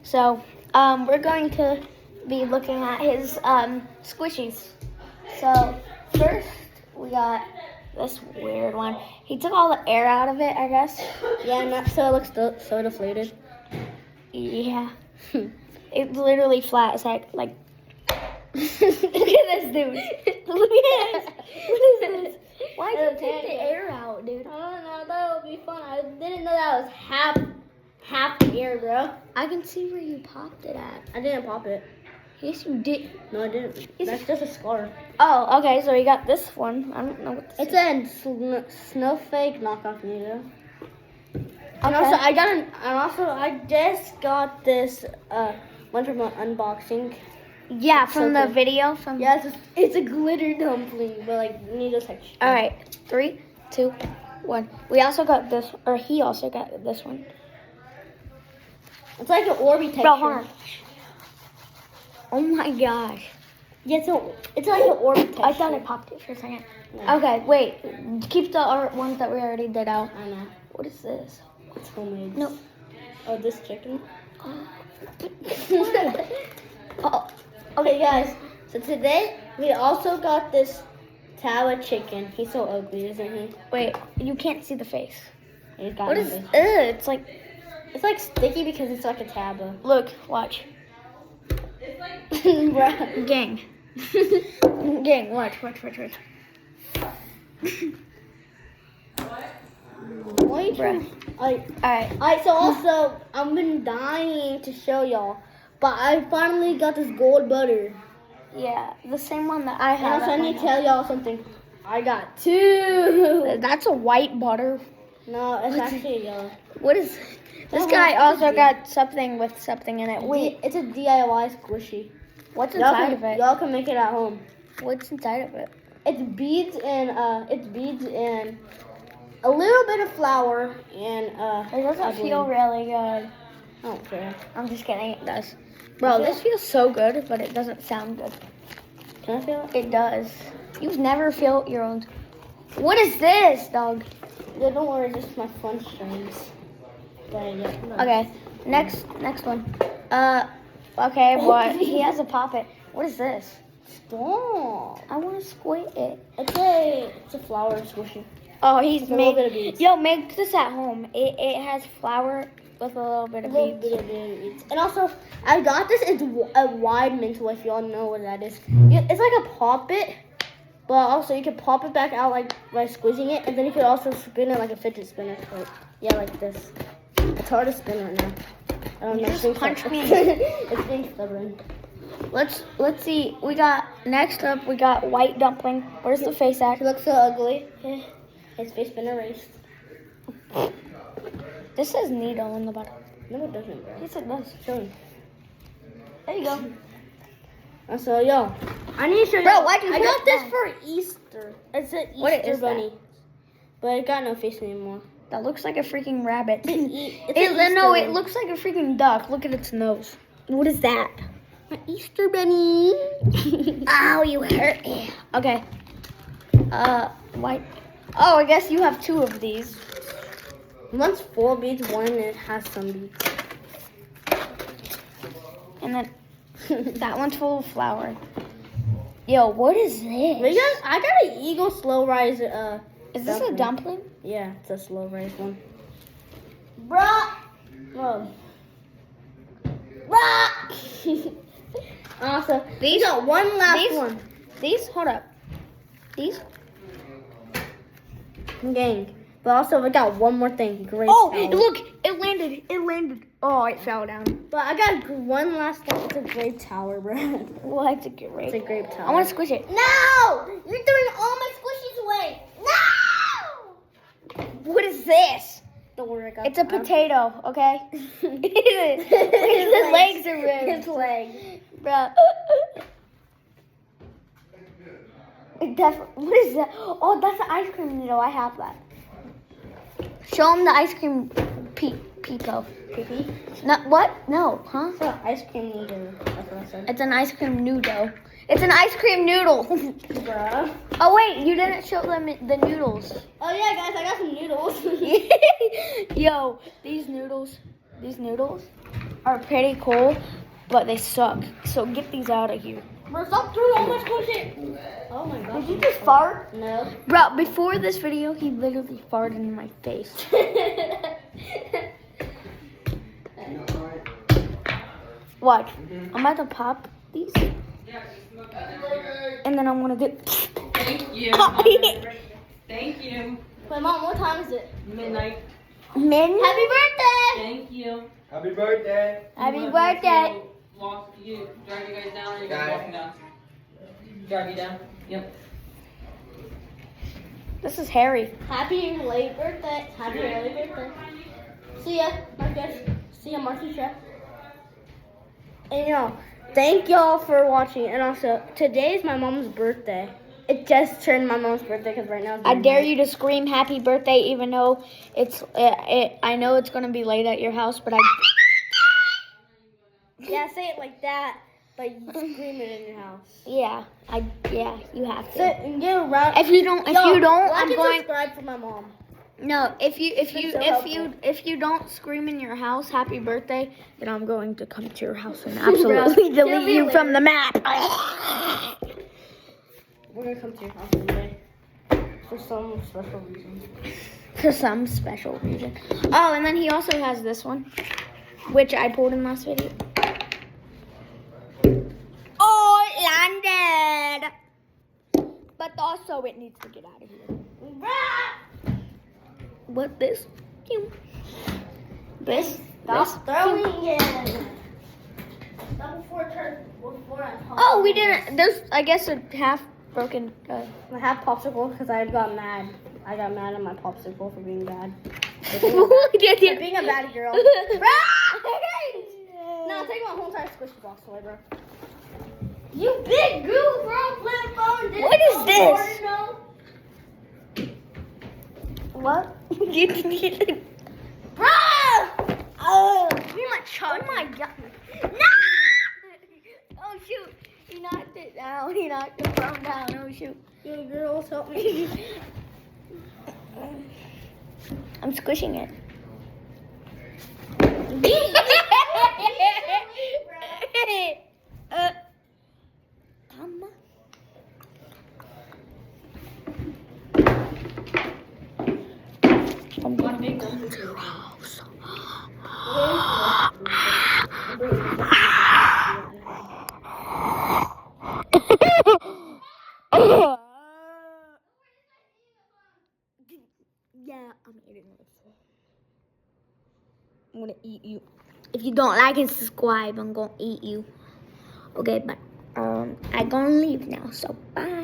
So, we're going to be looking at his squishies. So, first we got this weird one. He took all the air out of it, I guess. Yeah, so it looks so deflated. Yeah. It's literally flat. It's like look at this dude. Look at this. What is this? Why did you take the air out, dude? I don't know. That would be fun. I didn't know that was half air, bro. I can see where you popped it at. I didn't pop it. Yes, you did. No, I didn't. That's just a scar. Oh, okay. So you got this one. I don't know what this It's is. a snowflake knockoff Nito. Okay. And also I just got this one from an unboxing. Yeah, It's from so the cool. video. Yeah, it's a glitter dumpling, but like Nito's texture. All right. 3, 2, 1. We also got this, or he also got this one. It's like an Orby texture. Bro, hold on. Oh my gosh. Yeah, it's like an Orby texture. I thought I popped it for a second. Yeah. Okay, wait. Keep the ones that we already did out. I know. What is this? It's homemade. No. Oh, this chicken. Oh, Okay, guys. So today we also got this Tawa chicken. He's so ugly, isn't he? wait. You can't see the face. He's got What no is? face. It's like. It's like sticky because it's like a Taba. Look, watch. Bruh. Gang. Gang, watch. Why are you trying? Alright. Alright, so also, I've been dying to show y'all, but I finally got this gold butter. Yeah, the same one that I And have. also, I at my need to house. tell y'all something. I got 2. That's a white butter. No, it's actually yellow. What is? This Oh, guy what also is it? got something with something in it. Wait, It's a DIY squishy. what's Y'all inside can, of it? y'all can make it at home. What's inside of it? It's beads and a little bit of flour and It doesn't feel really good. I don't care. I'm just kidding. It does. Bro, this feels so good, but it doesn't sound good. Can I feel it? It does. You've never felt your own. What is this, dog? Yeah, don't worry, just my fun strings. But yeah, no. Okay, next one. Okay, what? He has a poppet. What is this? Stop. I want to squint it. It's a flour squishy. Oh, he's With a little made. bit of beads. Yo, make this at home. It has flour with a little bit A of little beads. bit of beads. And also, I got this. It's a wide mintle, if y'all know what that is. It's like a pop it, but also you can pop it back out like by squeezing it, and then you could also spin it like a fidget spinner. Like, yeah, like this. It's hard to spin right now. I don't know. Just it's punch me. It's being stubborn. Let's see. We got next up. We got white dumpling. Where's the face at? He looks so ugly. His face been erased. This says needle on the bottom. No, it doesn't, bro. Yes, it does. Show me. There you go. So, yo, I need to show you. Bro, why'd you I put got it this down? for Easter. It's an Easter What is that? bunny. But it got no face anymore. That looks like a freaking rabbit. It's an No, Easter it looks like a freaking duck. Look at its nose. What is that? An Easter bunny. Ow, you hurt me. Okay. White. Oh, I guess you have 2 of these. One's 4 beads, one it has some beads. And then that one's full of flour. Yo, what is this? But guys, I got an Eagle slow rise. Is this a dumpling? Yeah, it's a slow rise one. Bruh. Bro. Bruh. Also, we got one last one. These, hold up. These? Gang. But also, we got one more thing. Great. Oh, power. look, it landed. Oh, it fell down. But I got one last thing. It's a grape tower, bro. What a great. It's a grape tower. I want to squish it. No! You're throwing all my squishies away. No! What is this? Don't worry, I got It's a potato, okay? His legs are red. His legs. Bro. What is that? Oh, that's an ice cream needle. I have that. Show him the ice cream pico. Pee-pee? No, what? No, huh? It's an ice cream noodle. That's what I said. It's an ice cream noodle. It's an ice cream noodle. Bruh. Oh, wait, you didn't show them the noodles. Oh, yeah, guys, I got some noodles. Yo, these noodles, are pretty cool, but they suck. So get these out of here. Bro, stop throwing all my squishy. Oh my god. Did you just fart? No. Bro, before this video, he literally farted in my face. Watch. I'm about to pop these. And then I'm gonna do. Thank you. Thank you. Wait, Mom, what time is it? Midnight. Happy birthday! Thank you. Happy birthday. Happy You want birthday! me to Walk you, drag you guys down, or you Got guys it. walking down? Drag you down. Yep. This is Harry. Happy late birthday. Happy early birthday. See ya, Marcus. See ya, Marcus. And thank y'all for watching. And also, today is my mom's birthday. It just turned my mom's birthday because right now it's I dare midnight. you to scream happy birthday, even though I know it's gonna be late at your house, but Yeah, say it like that, but you scream it in your house. yeah, you have So, to. get around. If you don't, like I'm and going. subscribe for my mom. No, if so you don't scream in your house happy birthday, then I'm going to come to your house and absolutely delete you from the map. We're gonna come to your house one day for some special reason. For some special reason. Oh, and then he also has this one, which I pulled in last video. Oh, it landed! But also it needs to get out of here. What this? This? Stop throwing it. Not before I talk. Oh, we didn't. There's, I guess, a half broken. I have popsicle because I got mad. I got mad at my popsicle for being bad. For being a bad girl. No, take my whole entire squishy box away, bro. You big goo, bro. Flip phone. What is this? What? Bro! Oh, Give me my chug. oh my god. No! Oh shoot. He knocked it down. He knocked the phone down. Oh shoot. You girls help me. I'm squishing it. Come on. I'm gonna go to your house. Yeah, I'm eating this. I'm gonna eat you. If you don't like and subscribe, I'm gonna eat you. Okay, but I gonna leave now, so bye.